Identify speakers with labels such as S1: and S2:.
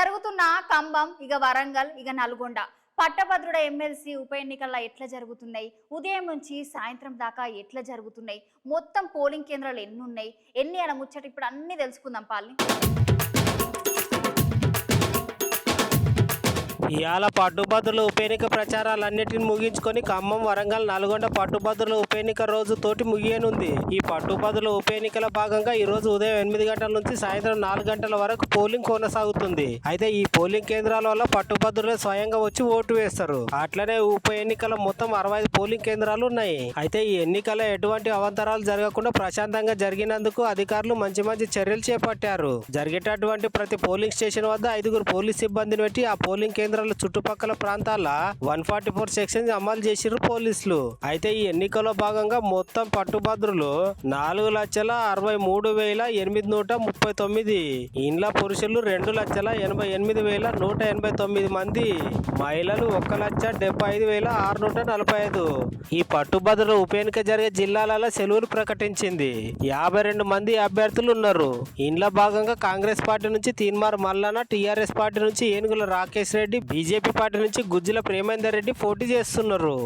S1: జరుగుతున్న ఖమ్మం ఇక వరంగల్ ఇక నల్గొండ పట్టభద్రుడ ఎమ్మెల్సీ ఉప ఎన్నికల్లో ఎట్లా జరుగుతున్నాయి, ఉదయం నుంచి సాయంత్రం దాకా ఎట్లా జరుగుతున్నాయి, మొత్తం పోలింగ్ కేంద్రాలు ఎన్ని ఉన్నాయి, ఎన్ని అలా ముచ్చట ఇప్పుడు అన్ని తెలుసుకుందాం పాలి.
S2: ఇవాళ పట్టుభద్రుల ఉప ఎన్నిక ప్రచారాలన్నిటిని ముగించుకొని ఖమ్మం వరంగల్ నల్గొండ పట్టుభద్రుల ఉప ఎన్నిక రోజు తోటి ముగియనుంది. ఈ పట్టుభద్రుల ఉప ఎన్నికల భాగంగా ఈ రోజు ఉదయం 8 గంటల నుంచి సాయంత్రం 4 గంటల వరకు పోలింగ్ కొనసాగుతుంది. అయితే ఈ పోలింగ్ కేంద్రాల వల్ల పట్టుభద్రులే స్వయంగా వచ్చి ఓటు వేస్తారు. అట్లనే ఉప ఎన్నికల మొత్తం 65 పోలింగ్ కేంద్రాలు ఉన్నాయి. అయితే ఈ ఎన్నికల్లో ఎటువంటి అవాంతరాలు జరగకుండా ప్రశాంతంగా జరిగినందుకు అధికారులు మంచి చర్యలు చేపట్టారు. జరిగేటటువంటి ప్రతి పోలింగ్ స్టేషన్ వద్ద 5 పోలీస్ సిబ్బందిని పెట్టి ఆ పోలింగ్ కేంద్రాల చుట్టుపక్కల ప్రాంతాల 144 సెక్షన్ అమలు చేసిరు పోలీసులు. అయితే ఈ ఎన్నికల్లో భాగంగా మొత్తం పట్టుభద్రులు 4,63,839 ఇండ్ల పురుషులు 2,88,189 మంది, మహిళలు 1,75,645. ఈ పట్టుభద్రుల ఉప ఎన్నిక జరిగే జిల్లాలలో సెలవులు ప్రకటించింది. 52 మంది అభ్యర్థులు ఉన్నారు. ఇండ్ల భాగంగా కాంగ్రెస్ పార్టీ నుంచి తీన్మార్ మల్లన్న, టీఆర్ఎస్ పార్టీ నుంచి ఏనుగుల రాకేష్ రెడ్డి, బీజేపీ పార్టీ నుంచి గుజ్జుల ప్రేమేందర్ రెడ్డి పోటీ చేస్తున్నారు.